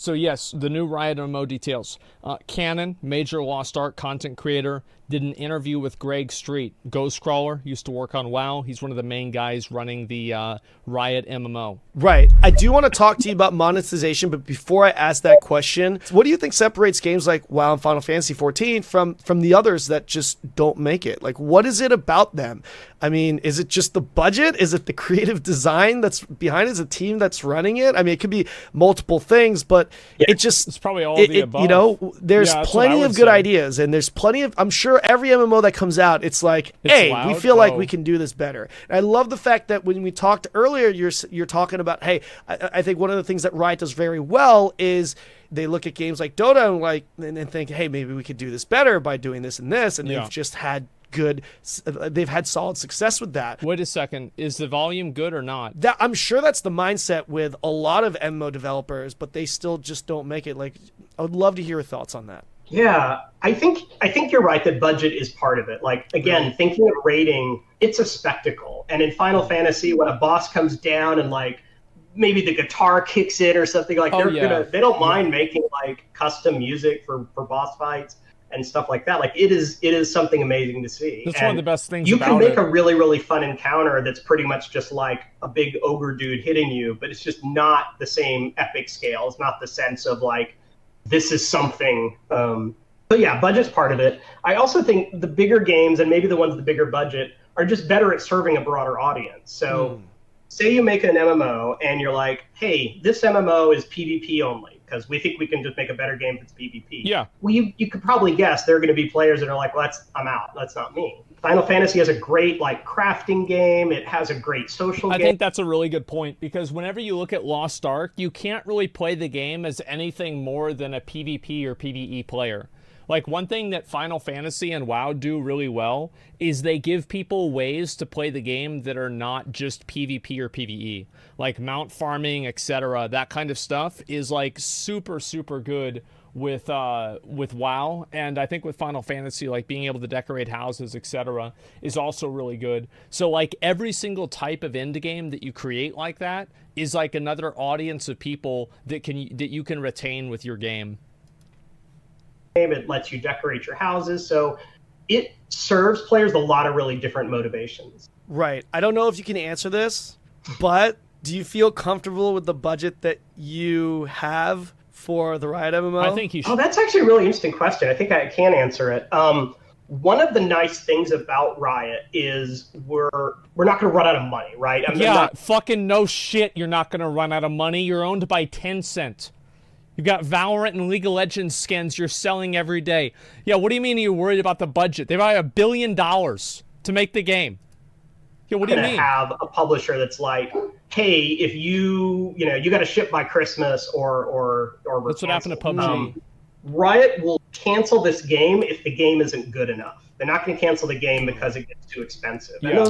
So yes, the new Riot MMO details. Cannon, major Lost Ark content creator, did an interview with Greg Street. Ghostcrawler used to work on WoW. He's one of the main guys running the Riot MMO. Right. I do want to talk to you about monetization, but before I ask that question, what do you think separates games like WoW and Final Fantasy 14 from the others that just don't make it? Like, what is it about them? I mean, is it just the budget? Is it the creative design that's behind it? Is it the team that's running it? I mean, it could be multiple things, but it's probably all of the above. You know, there's plenty of good ideas, and there's plenty of, I'm sure every MMO that comes out, it's like, hey, we feel like we can do this better. And I love the fact that when we talked earlier, you're talking about, hey, I think one of the things that Riot does very well is they look at games like Dota and think, hey, maybe we could do this better by doing this and this, and they've just had they've had solid success with that. Wait a second, is the volume good or not? I'm sure that's the mindset with a lot of MMO developers, but they still just don't make it. Like, I would love to hear your thoughts on that. Yeah, I think you're right that budget is part of it. Like, again, thinking of rating, it's a spectacle. And in Final Fantasy, when a boss comes down and like maybe the guitar kicks in or something, like they don't mind making like custom music for boss fights and stuff like that. Like, it is something amazing to see. That's one of the best things you about can make it. a really, really fun encounter that's pretty much just like a big ogre dude hitting you, but it's just not the same epic scale. It's not the sense of like, this is something. But yeah, budget's part of it. I also think the bigger games, and maybe the ones with the bigger budget, are just better at serving a broader audience. So say you make an MMO and you're like, hey, this MMO is PvP only, because we think we can just make a better game if it's PvP. Yeah. Well, you could probably guess there are going to be players that are like, well, I'm out. That's not me. Final Fantasy has a great like crafting game. It has a great social game. I think that's a really good point, because whenever you look at Lost Ark, you can't really play the game as anything more than a PvP or PvE player. Like, one thing that Final Fantasy and WoW do really well is they give people ways to play the game that are not just PvP or PvE. Like mount farming, etc. That kind of stuff is like super, super good with WoW, and I think with Final Fantasy, like being able to decorate houses, etc., is also really good. So like every single type of indie game that you create like that is like another audience of people that you can retain with your game. It lets you decorate your houses, so it serves players a lot of really different motivations. Right. I don't know if you can answer this, but do you feel comfortable with the budget that you have for the Riot MMO? I think you should. Oh, that's actually a really interesting question. I think I can answer it. One of the nice things about Riot is we're not going to run out of money, right? Fucking no shit, you're not going to run out of money. You're owned by Tencent. You've got Valorant and League of Legends skins you're selling every day. Yeah, what do you mean you're worried about the budget? They buy $1 billion to make the game. Yeah, what do you mean? Have a publisher that's like, hey, if you got to ship by Christmas or that's what happened to PUBG. Riot will cancel this game if the game isn't good enough. They're not going to cancel the game because it gets too expensive. Yeah.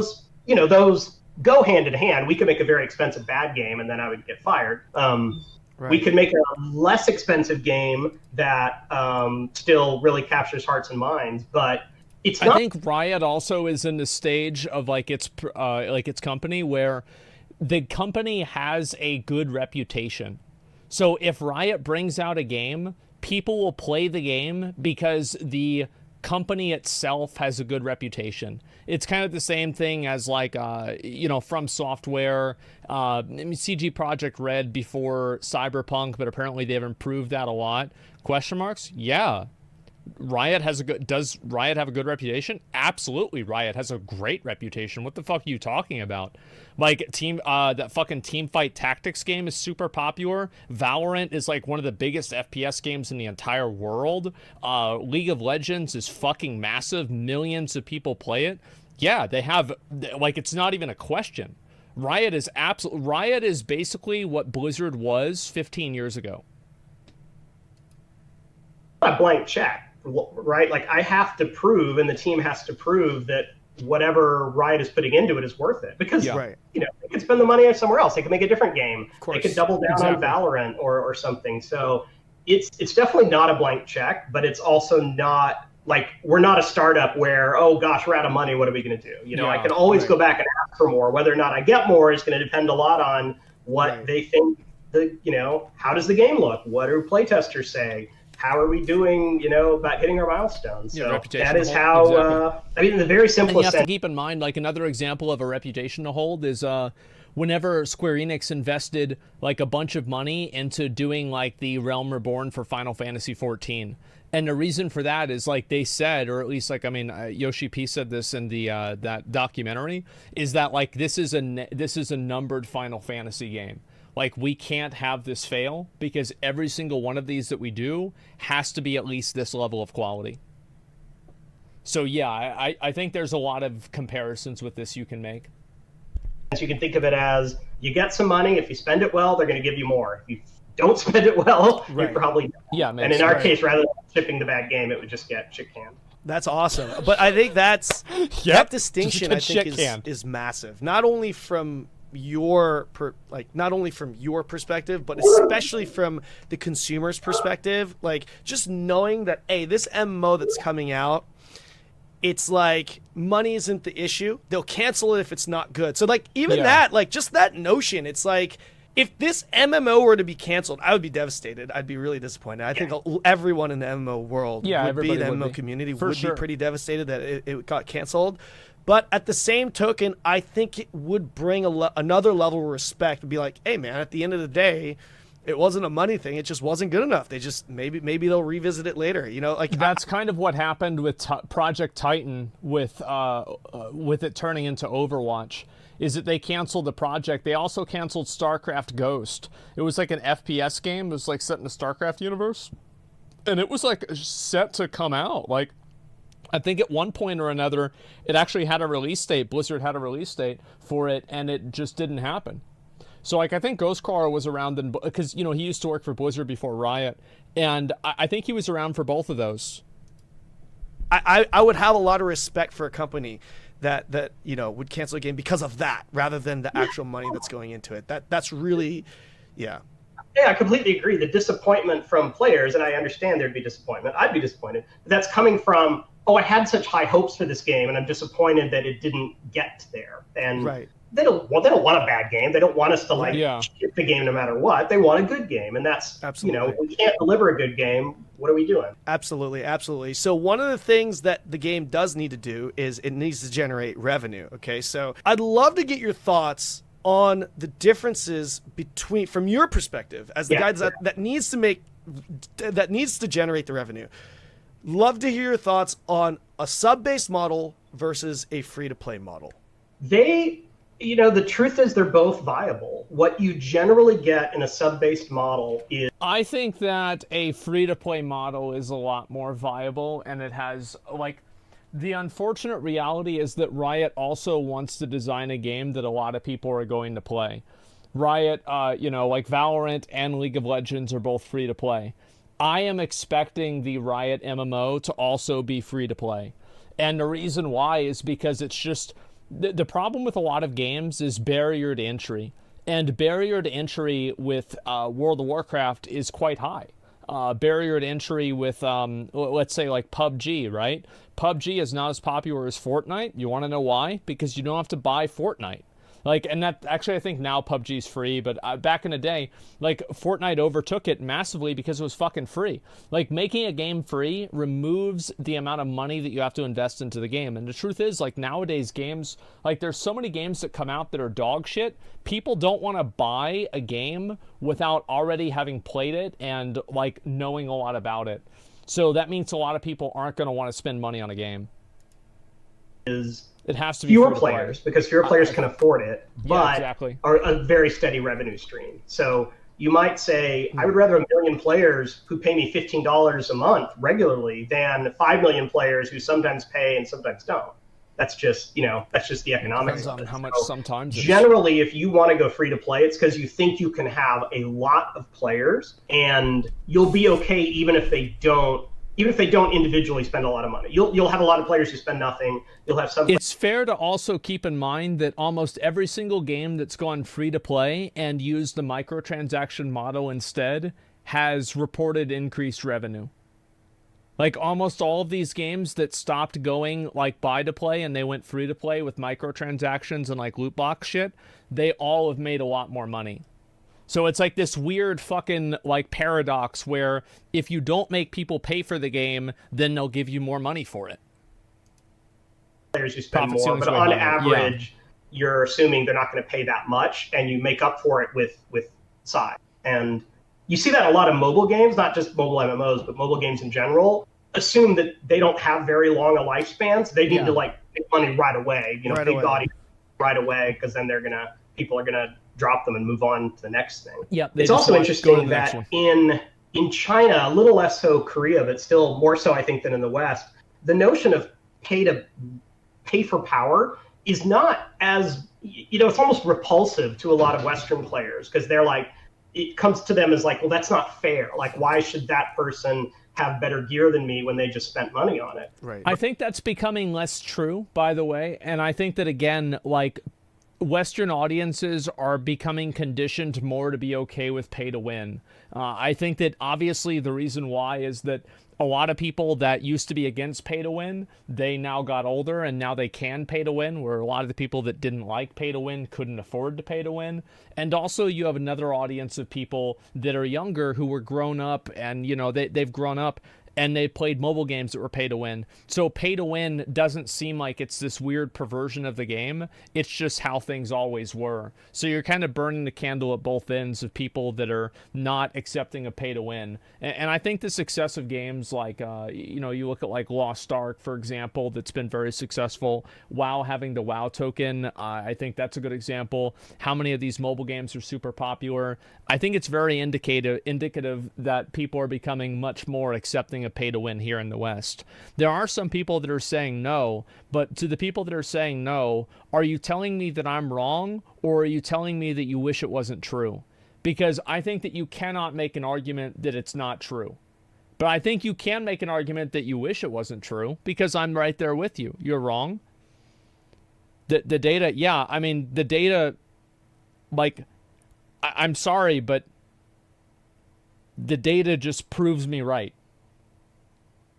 And those go hand in hand. We could make a very expensive bad game, and then I would get fired. Right. We could make a less expensive game that still really captures hearts and minds, but it's not. I think Riot also is in the stage of like its company where the company has a good reputation. So if Riot brings out a game, people will play the game because the company itself has a good reputation. It's kind of the same thing as like From Software, CG Project Red before Cyberpunk, but apparently they've improved that a lot. Question marks? Yeah. Does Riot have a good reputation? Absolutely, Riot has a great reputation. What the fuck are you talking about? Like that fucking Teamfight Tactics game is super popular. Valorant is like one of the biggest FPS games in the entire world. League of Legends is fucking massive. Millions of people play it. Yeah, they have, like, it's not even a question. Riot is basically what Blizzard was 15 years ago. A blank check, right? Like, I have to prove, and the team has to prove that whatever Riot is putting into it is worth it. Because, they could spend the money somewhere else. They could make a different game. Of course. They could double down on Valorant or something. So it's definitely not a blank check, but it's also not, like, we're not a startup where, oh, gosh, we're out of money. What are we going to do? I can always go back and ask for more. Whether or not I get more is going to depend a lot on what they think how does the game look? What do playtesters say? How are we doing, about hitting our milestones? So that is how, exactly. In the very simplest sense. You have to keep in mind, like, another example of a reputation to hold is whenever Square Enix invested, like, a bunch of money into doing, like, the Realm Reborn for Final Fantasy XIV. And the reason for that is, like they said, or at least, like, Yoshi P said this in the that documentary, is that, like, this is a numbered Final Fantasy game. Like, we can't have this fail because every single one of these that we do has to be at least this level of quality. So, yeah, I think there's a lot of comparisons with this you can make. So you can think of it as, you get some money. If you spend it well, they're going to give you more. If you don't spend it well, you probably don't. Yeah, and in our case, rather than shipping the bad game, it would just get shit canned. That's awesome. But I think that distinction, I think, is massive. Not only from your perspective, but especially from the consumer's perspective. Like, just knowing that, hey, this MMO that's coming out, it's like, money isn't the issue. They'll cancel it if it's not good. So, like, even that, like, just that notion, it's like, if this MMO were to be canceled, I would be devastated. I'd be really disappointed. I think everyone in the MMO world the MMO community would be pretty devastated that it got canceled. But at the same token, I think it would bring another level of respect and be like, hey, man, at the end of the day, it wasn't a money thing. It just wasn't good enough. They just maybe they'll revisit it later. Like, that's kind of what happened with Project Titan with it turning into Overwatch. Is that they canceled the project. They also canceled StarCraft Ghost. It was like an FPS game. It was like set in the StarCraft universe, and it was like set to come out. Like, I think at one point or another, it actually had a release date. Blizzard had a release date for it, and it just didn't happen. So, like, I think Ghostcrawler was around because, he used to work for Blizzard before Riot, and I think he was around for both of those. I would have a lot of respect for a company that would cancel a game because of that, rather than the actual money that's going into it. That's really, Yeah, I completely agree. The disappointment from players, and I understand there'd be disappointment. I'd be disappointed. But that's coming from, I had such high hopes for this game, and I'm disappointed that it didn't get there. And they don't want a bad game. They don't want us to ship the game no matter what. They want a good game, and that's absolutely. If we can't deliver a good game, what are we doing? Absolutely. So one of the things that the game does need to do is it needs to generate revenue. Okay, so I'd love to get your thoughts on the differences from your perspective as the guy that needs to generate the revenue. Love to hear your thoughts on a sub-based model versus a free-to-play model. The truth is they're both viable. What you generally get in a sub-based model is... I think that a free-to-play model is a lot more viable, and it has, like... The unfortunate reality is that Riot also wants to design a game that a lot of people are going to play. Riot, like Valorant and League of Legends are both free-to-play. I am expecting the Riot MMO to also be free-to-play. And the reason why is because it's just... The problem with a lot of games is barrier to entry. And barrier to entry with World of Warcraft is quite high. Barrier to entry with, let's say, like PUBG, right? PUBG is not as popular as Fortnite. You want to know why? Because you don't have to buy Fortnite. Like, and that actually, I think now PUBG's free, but back in the day, like, Fortnite overtook it massively because it was fucking free. Like, making a game free removes the amount of money that you have to invest into the game. And the truth is, like, nowadays games, like, there's so many games that come out that are dog shit. People don't want to buy a game without already having played it and, like, knowing a lot about it. So that means a lot of people aren't going to want to spend money on a game. It has to be fewer players because fewer players can afford it, but exactly. are a very steady revenue stream. So you might say, I would rather 1 million players who pay me $15 a month regularly than 5 million players who sometimes pay and sometimes don't. That's just, that's just the economics. Depends on how much sometimes. Generally, if you want to go free to play, it's because you think you can have a lot of players and you'll be okay even if they don't individually spend a lot of money. You'll have a lot of players who spend nothing. You'll have some. It's fair to also keep in mind that almost every single game that's gone free to play and used the microtransaction model instead has reported increased revenue. Like, almost all of these games that stopped going, like, buy to play and they went free to play with microtransactions and, like, loot box shit, they all have made a lot more money. So it's like this weird fucking like paradox where if you don't make people pay for the game, then they'll give you more money for it. Players you spend more, but on average, you're assuming they're not going to pay that much, and you make up for it with size. And you see that in a lot of mobile games, not just mobile MMOs, but mobile games in general. Assume that they don't have very long a lifespan, so they need to like make money right away. You know, big audience right away, because then people are gonna drop them and move on to the next thing. Yeah, it's also interesting that in China, a little less so Korea, but still more so I think than in the West, the notion of pay for power is not as, you know, it's almost repulsive to a lot of Western players, because they're like, it comes to them as like, well, that's not fair. Like, why should that person have better gear than me when they just spent money on it? Right. I think that's becoming less true, by the way. And I think that, again, like, Western audiences are becoming conditioned more to be okay with pay to win. I think that obviously the reason why is that a lot of people that used to be against pay to win, they now got older and now they can pay to win, where a lot of the people that didn't like pay to win couldn't afford to pay to win. And also you have another audience of people that are younger who were grown up and, you know, they've grown up and they played mobile games that were pay to win. So pay to win doesn't seem like it's this weird perversion of the game. It's just how things always were. So you're kind of burning the candle at both ends of people that are not accepting a pay to win. And I think the success of games like, you know, you look at like Lost Ark, for example, that's been very successful. WoW having the WoW token, I think that's a good example. How many of these mobile games are super popular? I think it's very indicative that people are becoming much more accepting of pay to win here in the West. There are some people that are saying no, but to the people that are saying no, are you telling me that I'm wrong, or are you telling me that you wish it wasn't true? Because I think that you cannot make an argument that it's not true. But I think you can make an argument that you wish it wasn't true, because I'm right there with you. You're wrong. The data, yeah, I mean, the data, like, I'm sorry, but the data just proves me right.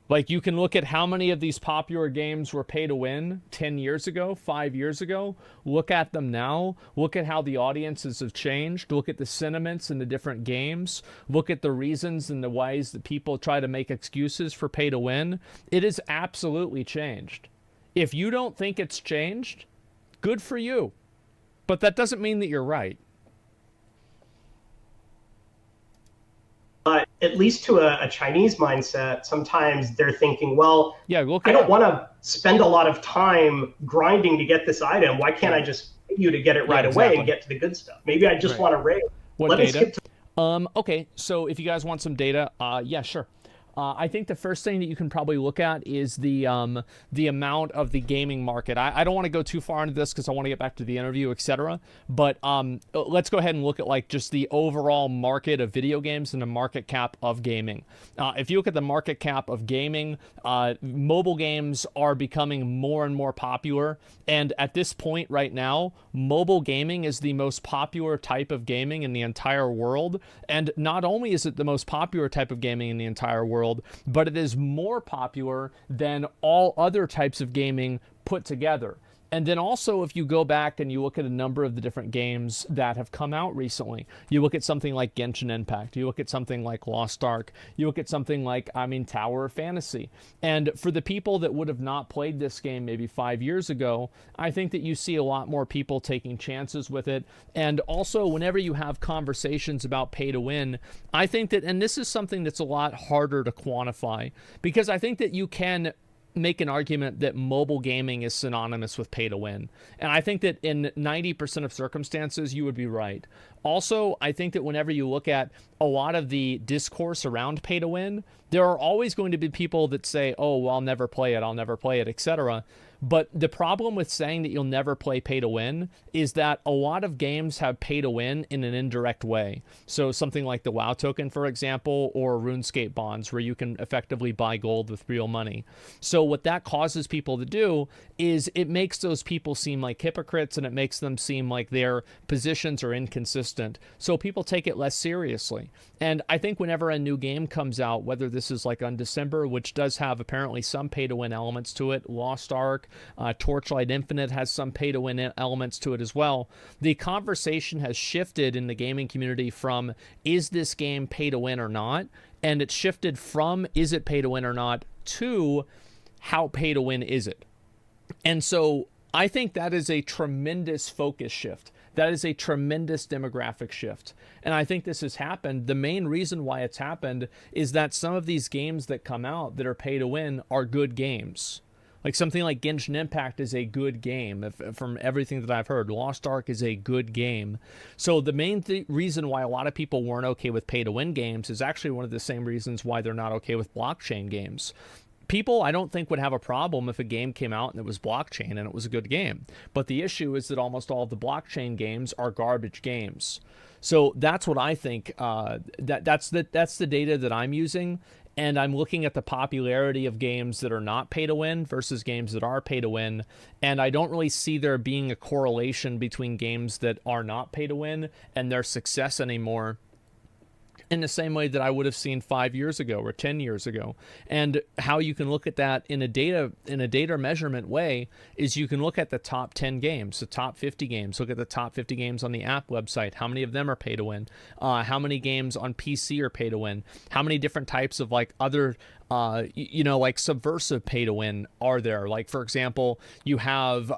Like, you can look at how many of these popular games were pay to win 10 years ago, 5 years ago. Look at them now. Look at how the audiences have changed. Look at the sentiments in the different games. Look at the reasons and the ways that people try to make excuses for pay to win. It has absolutely changed. If you don't think it's changed, good for you. But that doesn't mean that you're right. At least to a Chinese mindset, sometimes they're thinking, well, I don't want to spend a lot of time grinding to get this item. Why can't I just pay you to get it right away and get to the good stuff? Maybe I just want to raid. What data? Okay, so if you guys want some data, yeah, sure. I think the first thing that you can probably look at is the amount of the gaming market. I don't want to go too far into this because I want to get back to the interview, etc. But let's go ahead and look at like just the overall market of video games and the market cap of gaming. If you look at the market cap of gaming, mobile games are becoming more and more popular. And at this point right now, mobile gaming is the most popular type of gaming in the entire world. And not only is it the most popular type of gaming in the entire world, but it is more popular than all other types of gaming put together. And then also, if you go back and you look at a number of the different games that have come out recently, you look at something like Genshin Impact, you look at something like Lost Ark, you look at something like, Tower of Fantasy. And for the people that would have not played this game maybe 5 years ago, I think that you see a lot more people taking chances with it. And also, whenever you have conversations about pay to win, I think that, and this is something that's a lot harder to quantify, because I think that you can make an argument that mobile gaming is synonymous with pay to win. And I think that in 90% of circumstances, you would be right. Also, I think that whenever you look at a lot of the discourse around pay to win, there are always going to be people that say, oh, well, I'll never play it, etc. But the problem with saying that you'll never play pay to win is that a lot of games have pay to win in an indirect way. So something like the WoW token, for example, or RuneScape bonds, where you can effectively buy gold with real money. So what that causes people to do is it makes those people seem like hypocrites, and it makes them seem like their positions are inconsistent. So people take it less seriously. And I think whenever a new game comes out, whether this is like on December, which does have apparently some pay to win elements to it, Lost Ark, Torchlight Infinite has some pay-to-win elements to it as well. The conversation has shifted in the gaming community from, is this game pay-to-win or not? And it's shifted from, is it pay-to-win or not, to how pay-to-win is it? And so I think that is a tremendous focus shift. That is a tremendous demographic shift. And I think this has happened. The main reason why it's happened is that some of these games that come out that are pay to win are good games. Like something like Genshin Impact is a good game. From everything that I've heard, Lost Ark is a good game. So the main reason why a lot of people weren't okay with pay to win games is actually one of the same reasons why they're not okay with blockchain games. People, I don't think, would have a problem if a game came out and it was blockchain and it was a good game. But the issue is that almost all of the blockchain games are garbage games. So that's what I think. That's the data that I'm using. And I'm looking at the popularity of games that are not pay to win versus games that are pay to win. And I don't really see there being a correlation between games that are not pay to win and their success anymore, in the same way that I would have seen 5 years ago or 10 years ago. And how you can look at that in a data measurement way is you can look at the top 10 games, the top 50 games, look at the top 50 games on the app website. How many of them are pay to win? How many games on PC are pay to win? How many different types of like other like subversive pay to win are there? Like, for example, you have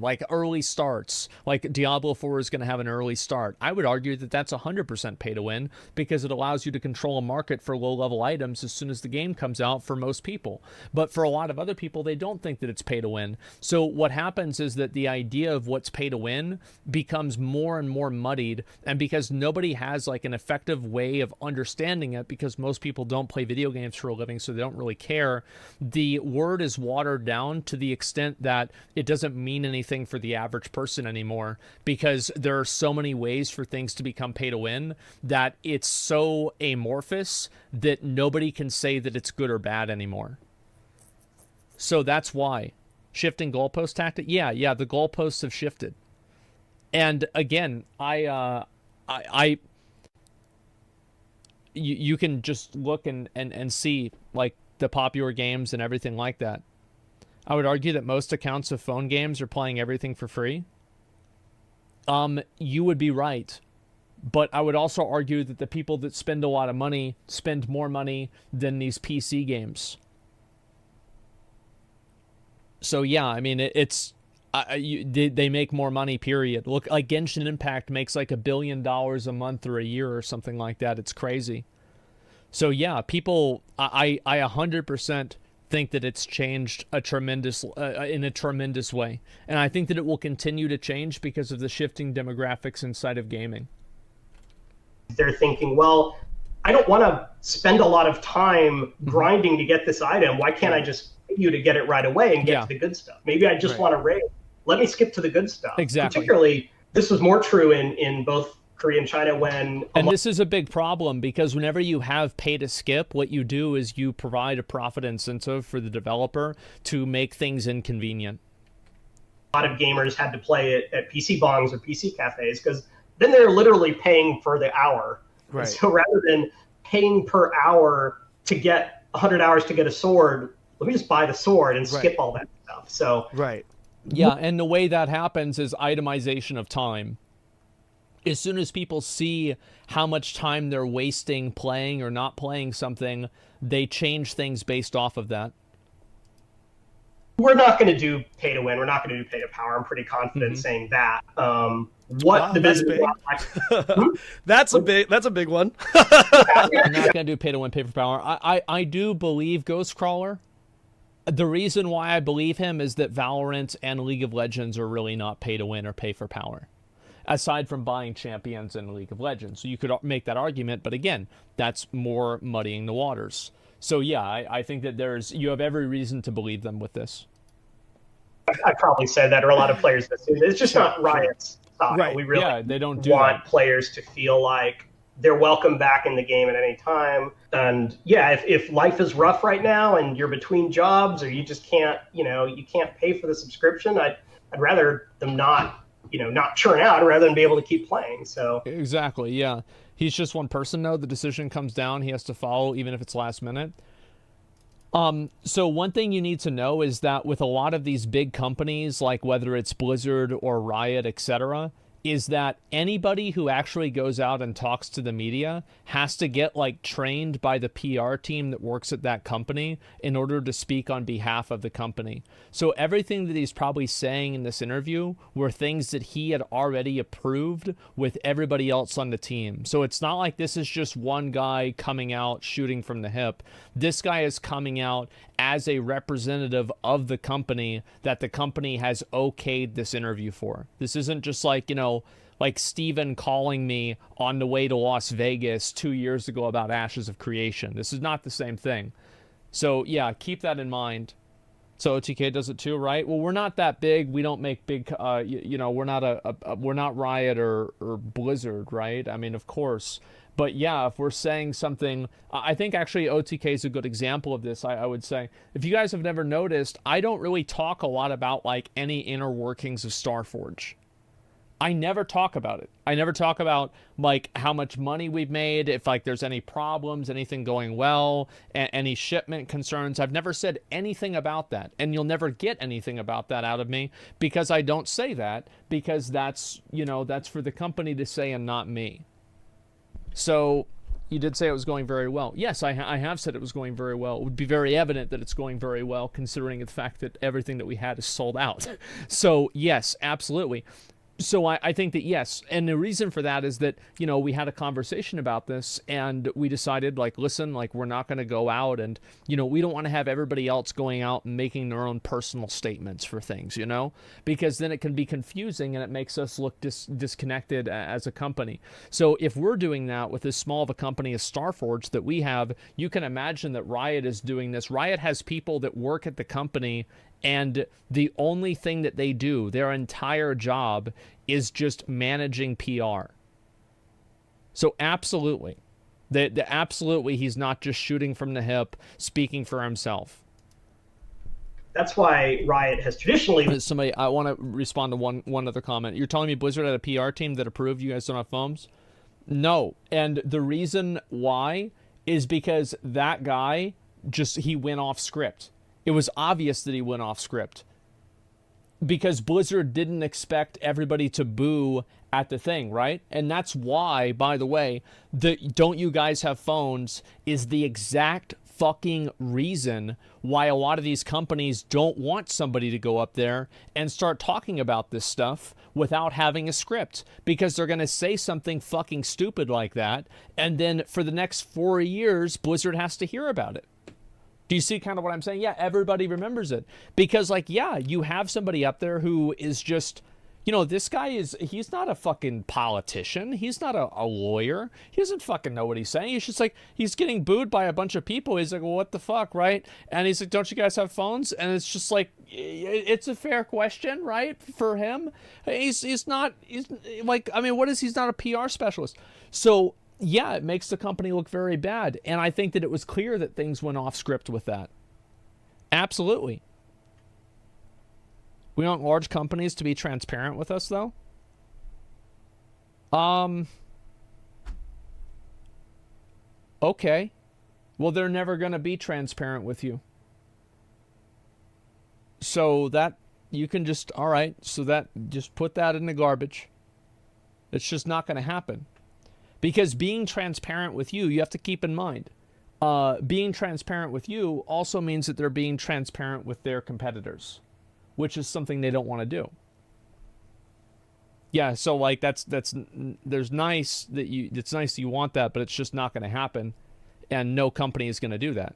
like early starts, like Diablo 4 is going to have an early start. I would argue that that's 100% pay to win because it allows you to control a market for low level items as soon as the game comes out for most people. But for a lot of other people, they don't think that it's pay to win. So what happens is that the idea of what's pay to win becomes more and more muddied, and because nobody has like an effective way of understanding it, because most people don't play video games for a living, so they don't really care, the word is watered down to the extent that it doesn't mean anything for the average person anymore, because there are so many ways for things to become pay to win that it's so amorphous that nobody can say that it's good or bad anymore. So that's why. Shifting goalpost tactic? Yeah, the goalposts have shifted. And again, you can just look and see like the popular games and everything like that. I would argue that most accounts of phone games are playing everything for free. You would be right. But I would also argue that the people that spend a lot of money spend more money than these PC games. So yeah, I mean, they make more money, period. Look, like Genshin Impact makes like $1 billion a month or a year or something like that. It's crazy. So yeah, people, I 100% think that it's changed in a tremendous way. And I think that it will continue to change because of the shifting demographics inside of gaming. They're thinking, well, I don't want to spend a lot of time grinding to get this item. Why can't I just pay you to get it right away and get to the good stuff? Maybe I just want to raid. Let me skip to the good stuff. Exactly. Particularly, this was more true in both Korea and China when... And this is a big problem because whenever you have pay to skip, what you do is you provide a profit incentive for the developer to make things inconvenient. A lot of gamers had to play it at PC bongs or PC cafes because then they're literally paying for the hour. Right. So rather than paying per hour to get 100 hours to get a sword, let me just buy the sword and skip all that stuff. So right. Yeah, and the way that happens is itemization of time. As soon as people see how much time they're wasting playing or not playing something, they change things based off of that. We're not going to do pay to win. We're not going to do pay to power. I'm pretty confident saying that. The business that's a big one. I'm not going to do pay to win, pay for power. I do believe Ghostcrawler. The reason why I believe him is that Valorant and League of Legends are really not pay to win or pay for power, aside from buying champions in League of Legends. So you could make that argument, but again, that's more muddying the waters. So yeah, I think that you have every reason to believe them with this. I probably said that, or a lot of players that say that. It's just not Riot's style. Right. We really they don't want players to feel like they're welcome back in the game at any time. And yeah, if life is rough right now and you're between jobs or you just can't, you can't pay for the subscription, I'd rather them not churn out rather than be able to keep playing. So exactly, yeah. He's just one person though. The decision comes down. He has to follow, even if it's last minute. So one thing you need to know is that with a lot of these big companies, like whether it's Blizzard or Riot, etc., is that anybody who actually goes out and talks to the media has to get like trained by the PR team that works at that company in order to speak on behalf of the company. So everything that he's probably saying in this interview were things that he had already approved with everybody else on the team. So it's not like this is just one guy coming out shooting from the hip. This guy is coming out as a representative of the company that the company has okayed this interview for. This isn't just like, you know, like Steven calling me on the way to Las Vegas 2 years ago about Ashes of Creation. This is not the same thing. So yeah, keep that in mind. So OTK does it too, right? Well, we're not that big. We don't make big, you know, we're not Riot or Blizzard, right? I mean, of course. But yeah, if we're saying something, I think actually OTK is a good example of this, I would say. If you guys have never noticed, I don't really talk a lot about like any inner workings of Starforge. I never talk about it. I never talk about like how much money we've made, if like there's any problems, anything going well, any shipment concerns. I've never said anything about that. And you'll never get anything about that out of me because I don't say that, because that's, you know, that's for the company to say and not me. So you did say it was going very well. Yes, I have said it was going very well. It would be very evident that it's going very well considering the fact that everything that we had is sold out. So yes, absolutely. So I think that yes, and the reason for that is that, you know, we had a conversation about this and we decided, like, listen, like, we're not going to go out and, you know, we don't want to have everybody else going out and making their own personal statements for things, you know, because then it can be confusing and it makes us look disconnected as a company. So if we're doing that with as small of a company as Starforge that we have, you can imagine that Riot is doing this. Riot has people that work at the company, and the only thing that they do, their entire job, is just managing PR. So absolutely. Absolutely, he's not just shooting from the hip, speaking for himself. That's why Riot has traditionally... Somebody, I want to respond to one other comment. You're telling me Blizzard had a PR team that approved you guys don't have phones? No. And the reason why is because that guy he went off script. It was obvious that he went off script because Blizzard didn't expect everybody to boo at the thing, right? And that's why, by the way, the "don't you guys have phones" is the exact fucking reason why a lot of these companies don't want somebody to go up there and start talking about this stuff without having a script, because they're going to say something fucking stupid like that, and then for the next 4 years, Blizzard has to hear about it. Do you see kind of what I'm saying? Yeah, everybody remembers it. Because, like, yeah, you have somebody up there who is just, you know, this guy he's not a fucking politician. He's not a lawyer. He doesn't fucking know what he's saying. He's just like, he's getting booed by a bunch of people. He's like, well, what the fuck, right? And he's like, don't you guys have phones? And it's just like, it's a fair question, right, for him. He's like, I mean, he's not a PR specialist. So... yeah, it makes the company look very bad. And I think that it was clear that things went off script with that. Absolutely. We want large companies to be transparent with us, though. Okay. Well, they're never going to be transparent with you. So that, you can just, all right, so that, just put that in the garbage. It's just not going to happen. Because being transparent with you have to keep in mind, being transparent with you also means that they're being transparent with their competitors, which is something they don't want to do. Yeah, so like it's nice that you want that, but it's just not going to happen, and no company is going to do that.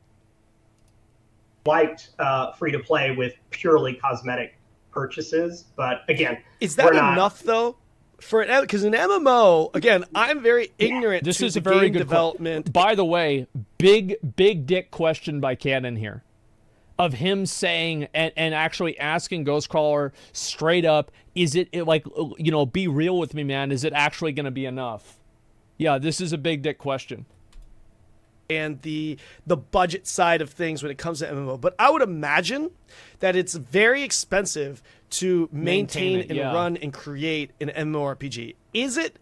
Liked free to play with purely cosmetic purchases, but again, is that enough though? Because an MMO, again, I'm very ignorant this to is the a very game good development. By the way, big dick question by Canon here, of him saying and actually asking Ghostcrawler straight up, is it like, you know, be real with me, man, is it actually going to be enough? Yeah, this is a big dick question. And the budget side of things when it comes to MMO. But I would imagine that it's very expensive to maintain and run and create an MMORPG. Is it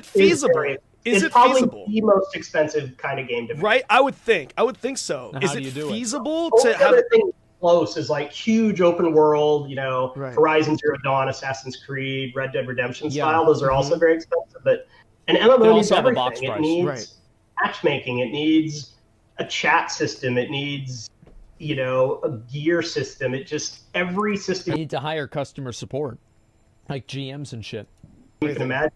feasible? Is it's it probably feasible? the most expensive kind of game to make. Right? I would think so. Now, is how it do you do it? feasible The to have other thing close is like huge open world, Right. Horizon Zero Dawn, Assassin's Creed, Red Dead Redemption Yeah. style. Those are also very expensive, but an MMO They needs also have a everything. box It price. needs Right. matchmaking. It needs a chat system. It needs, a gear system. It just every system You need to hire customer support, like GMs and shit. you can imagine.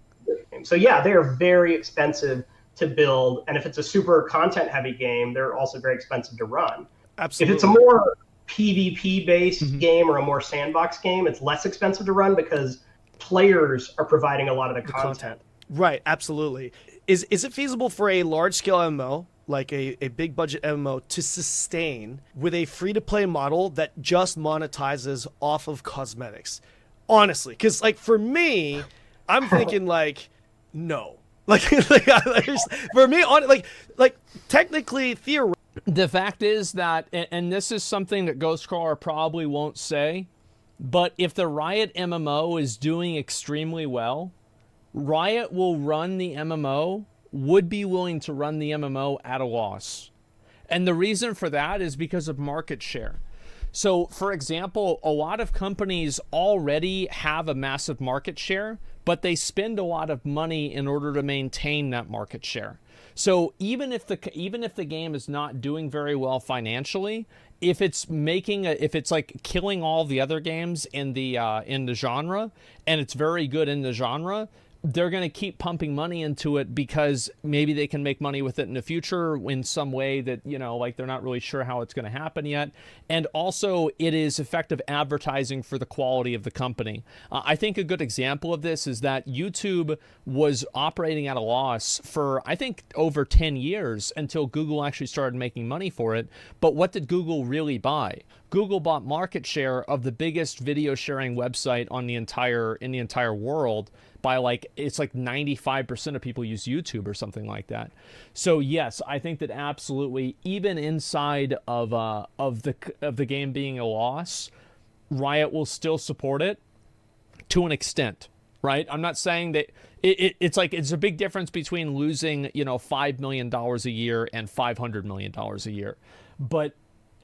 So yeah, they are very expensive to build, and if it's a super content-heavy game, they're also very expensive to run. absolutely. If it's a more PvP-based game or a more sandbox game, it's less expensive to run because players are providing a lot of the content. Right, absolutely. Is it feasible for a large-scale MMO, like a big budget MMO, to sustain with a free-to-play model that just monetizes off of cosmetics? Honestly, because like for me, I'm thinking like no. Like for me, like technically, theoretically. The fact is that, and this is something that Ghostcrawler probably won't say, but if the Riot MMO is doing extremely well, Riot will run the MMO, would be willing to run the MMO at a loss. And the reason for that is because of market share. So, for example, a lot of companies already have a massive market share, but they spend a lot of money in order to maintain that market share. So even if the game is not doing very well financially, if it's like killing all the other games in the genre, and it's very good in the genre, they're going to keep pumping money into it because maybe they can make money with it in the future in some way that, like they're not really sure how it's going to happen yet. And also it is effective advertising for the quality of the company. I think a good example of this is that YouTube was operating at a loss for, I think, over 10 years until Google actually started making money for it. But what did Google really buy? Google bought market share of the biggest video sharing website in the entire world by it's like 95% of people use YouTube or something like that. So yes, I think that absolutely, even inside of the game being a loss, Riot will still support it to an extent, right? I'm not saying that it's a big difference between losing $5 million a year and $500 million a year, but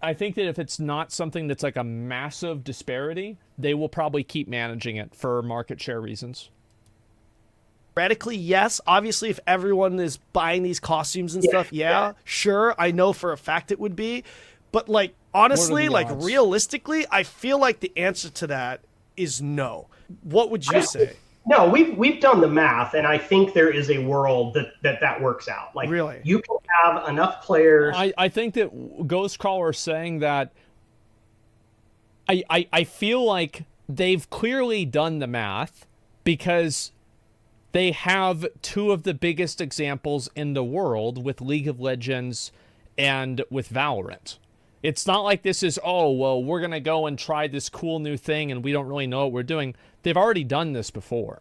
I think that if it's not something that's like a massive disparity, they will probably keep managing it for market share reasons. Theoretically, yes. Obviously, if everyone is buying these costumes and stuff, sure. I know for a fact it would be. But, like, honestly, like, realistically, I feel like the answer to that is no. What would you say? No, we've done the math, and I think there is a world that works out. Like, really? You can have enough players. I think that Ghostcrawler is saying that I feel like they've clearly done the math because they have two of the biggest examples in the world with League of Legends and with Valorant. It's not like this is, we're going to go and try this cool new thing and we don't really know what we're doing. They've already done this before.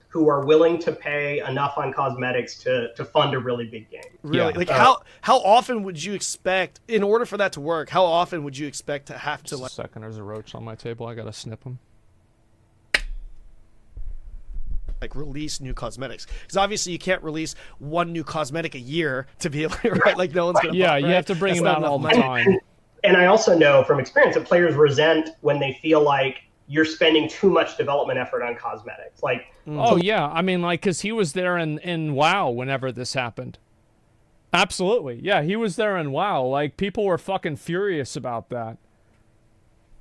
Who are willing to pay enough on cosmetics to fund a really big game. Really? Like how often would you expect, in order for that to work, how often would you expect to have to... Just a second, there's a roach on my table. I got to snip him. Like release new cosmetics, because obviously you can't release one new cosmetic a year to be able to, right? Like no one's gonna. Yeah, you have to bring them out all the time. And I also know from experience that players resent when they feel like you're spending too much development effort on cosmetics. Like, I mean, like, because he was there in WoW whenever this happened. Absolutely, yeah, he was there in WoW. Like, people were fucking furious about that,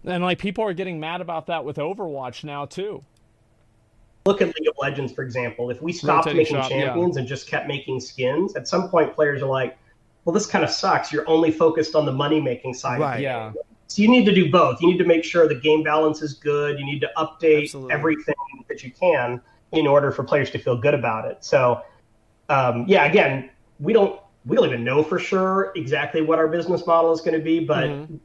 and like people are getting mad about that with Overwatch now too. Look at League of Legends, for example. If we stopped making champions and just kept making skins, at some point players are like, well, this kind of sucks. You're only focused on the money-making side. Right. Of the game. So you need to do both. You need to make sure the game balance is good. You need to update everything that you can in order for players to feel good about it. So, again, we don't even know for sure exactly what our business model is going to be, but I've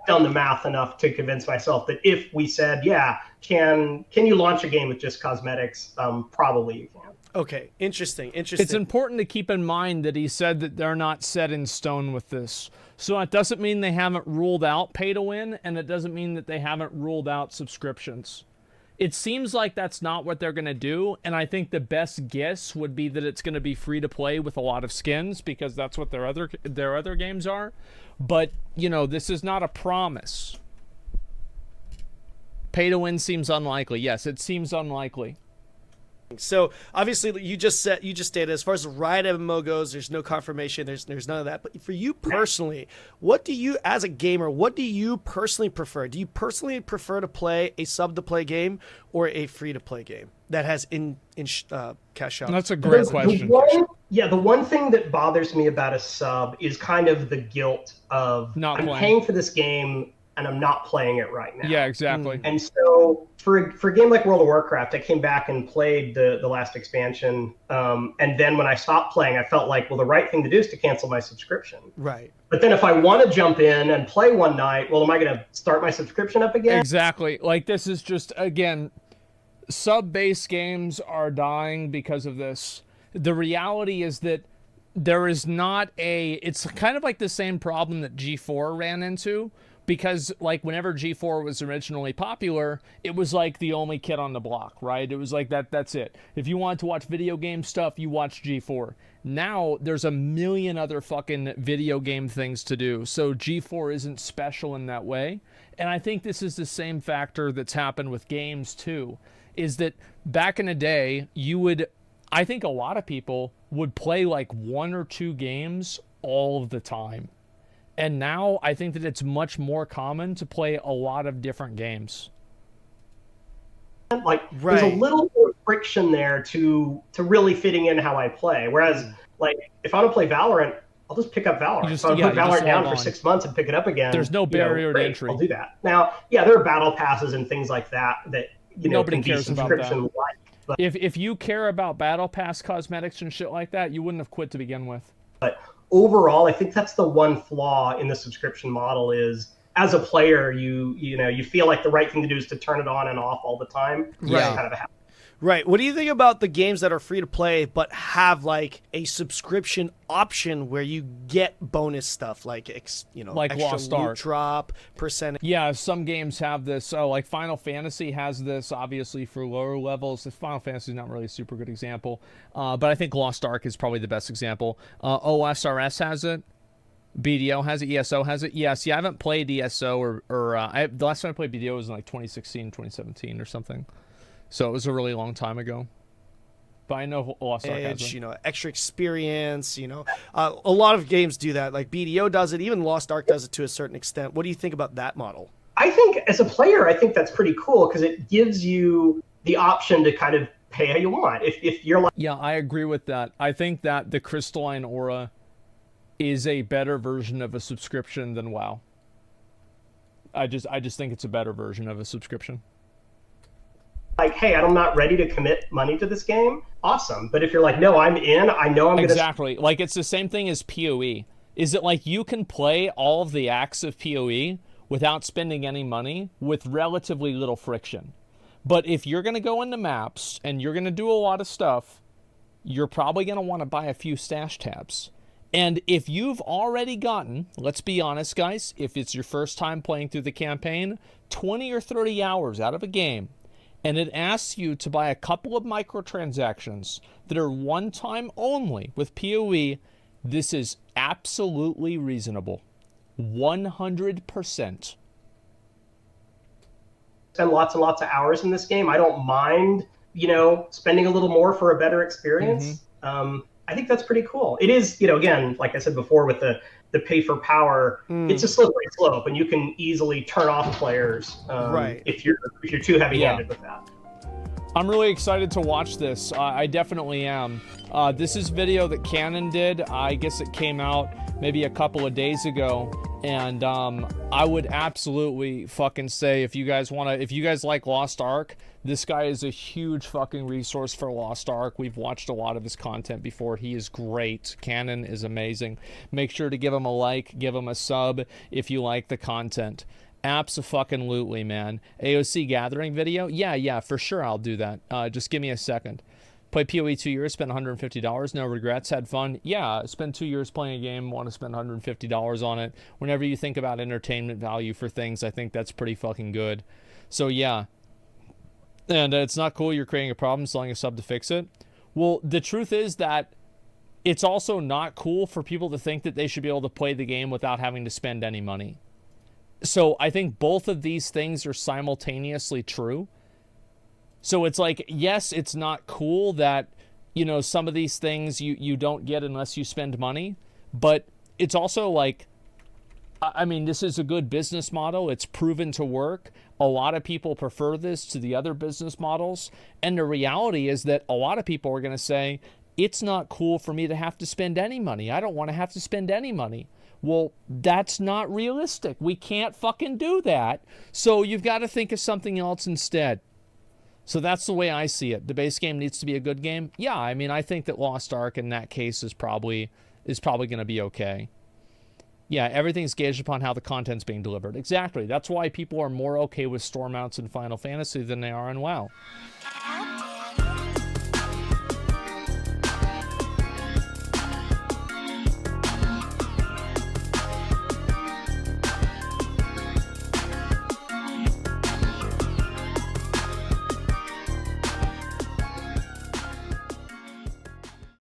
done the math enough to convince myself that if we said, can you launch a game with just cosmetics? Probably you can. Okay, interesting. It's important to keep in mind that he said that they're not set in stone with this. So it doesn't mean they haven't ruled out pay to win, and it doesn't mean that they haven't ruled out subscriptions. It seems like that's not what they're going to do, and I think the best guess would be that it's going to be free to play with a lot of skins, because that's what their other games are. But, you know, this is not a promise. Pay to win seems unlikely. Yes, it seems unlikely. So obviously, you just stated, as far as the Riot MMO goes, there's no confirmation. There's none of that. But for you personally, what do you, as a gamer, what do you personally prefer? Do you personally prefer to play a sub-to-play game or a free-to-play game that has cash out? That's a great question. The one thing that bothers me about a sub is kind of the guilt of I'm paying for this game and I'm not playing it right now. Yeah, exactly. And so for a game like World of Warcraft, I came back and played the last expansion. And then when I stopped playing, I felt like, well, the right thing to do is to cancel my subscription. Right. But then if I want to jump in and play one night, well, am I going to start my subscription up again? Exactly. Like, this is just, again, sub-based games are dying because of this. The reality is that there is not it's kind of like the same problem that G4 ran into. Because, like, whenever G4 was originally popular, it was, like, the only kid on the block, right? It was like, that's it. If you wanted to watch video game stuff, you watch G4. Now, there's a million other fucking video game things to do. So G4 isn't special in that way. And I think this is the same factor that's happened with games, too. Is that back in the day, I think a lot of people would play, like, 1 or 2 games all of the time. And now I think that it's much more common to play a lot of different games. Like, there's a little more friction there to really fitting in how I play. Whereas, like, if I want to play Valorant, I'll just pick up Valorant. If I put Valorant down for 6 months and pick it up again, there's no barrier to entry. I'll do that. Now, yeah, there are battle passes and things like that nobody cares about that. But if you care about battle pass cosmetics and shit like that, you wouldn't have quit to begin with. But overall, I think that's the one flaw in the subscription model is, as a player, you feel like the right thing to do is to turn it on and off all the time. Yeah. Kind of a habit. Right. What do you think about the games that are free to play but have like a subscription option where you get bonus stuff like like extra Lost loot Ark drop percentage? Yeah, some games have this. So like Final Fantasy has this, obviously for lower levels. Final Fantasy is not really a super good example, but I think Lost Ark is probably the best example. OSRS has it. BDO has it. ESO has it. Yeah, see, I haven't played ESO the last time I played BDO was in like 2016, 2017 or something. So it was a really long time ago. But I know Lost Ark has it. Extra experience, a lot of games do that. Like BDO does it, even Lost Ark does it to a certain extent. What do you think about that model? I think as a player, I think that's pretty cool because it gives you the option to kind of pay how you want. If you're like, yeah, I agree with that. I think that the Crystalline Aura is a better version of a subscription than WoW. I just think it's a better version of a subscription. Like, hey, I'm not ready to commit money to this game, awesome. But if you're like, no, I'm in, I know I'm going to... Exactly. Like, it's the same thing as PoE. Is it like you can play all of the acts of PoE without spending any money with relatively little friction. But if you're going to go into maps and you're going to do a lot of stuff, you're probably going to want to buy a few stash tabs. And if you've already gotten, let's be honest, guys, if it's your first time playing through the campaign, 20 or 30 hours out of a game, and it asks you to buy a couple of microtransactions that are one time only with PoE, this is absolutely reasonable. 100%. Spend lots and lots of hours in this game. I don't mind, spending a little more for a better experience. Mm-hmm. I think that's pretty cool. It is, again, like I said before, with the pay for power, it's a slippery slope, and you can easily turn off players right. if you're too heavy-handed with that. I'm really excited to watch this. I definitely am. This is video that Canon did. I guess it came out maybe a couple of days ago, and I would absolutely fucking say if you guys like Lost Ark, this guy is a huge fucking resource for Lost Ark. We've watched a lot of his content before. He is great. Canon is amazing. Make sure to give him a like, give him a sub if you like the content. Abso-fucking-lutely, man. AOC gathering video? Yeah, for sure I'll do that. Just give me a second. Played PoE 2 years, spent $150, no regrets, had fun. Yeah, spend 2 years playing a game, want to spend $150 on it. Whenever you think about entertainment value for things, I think that's pretty fucking good. So yeah, And it's not cool you're creating a problem, selling a sub to fix it. Well, the truth is that it's also not cool for people to think that they should be able to play the game without having to spend any money. So I think both of these things are simultaneously true. So it's like, yes, it's not cool that, you know, some of these things you don't get unless you spend money. But it's also like, I mean, this is a good business model. It's proven to work. A lot of people prefer this to the other business models. And the reality is that a lot of people are going to say, it's not cool for me to have to spend any money. I don't want to have to spend any money. Well, that's not realistic. We can't fucking do that. So you've got to think of something else instead. So that's the way I see it. The base game needs to be a good game. Yeah, I mean, I think that Lost Ark in that case is probably going to be okay. Yeah, everything's gauged upon how the content's being delivered. Exactly. That's why people are more okay with store mounts in Final Fantasy than they are in WoW.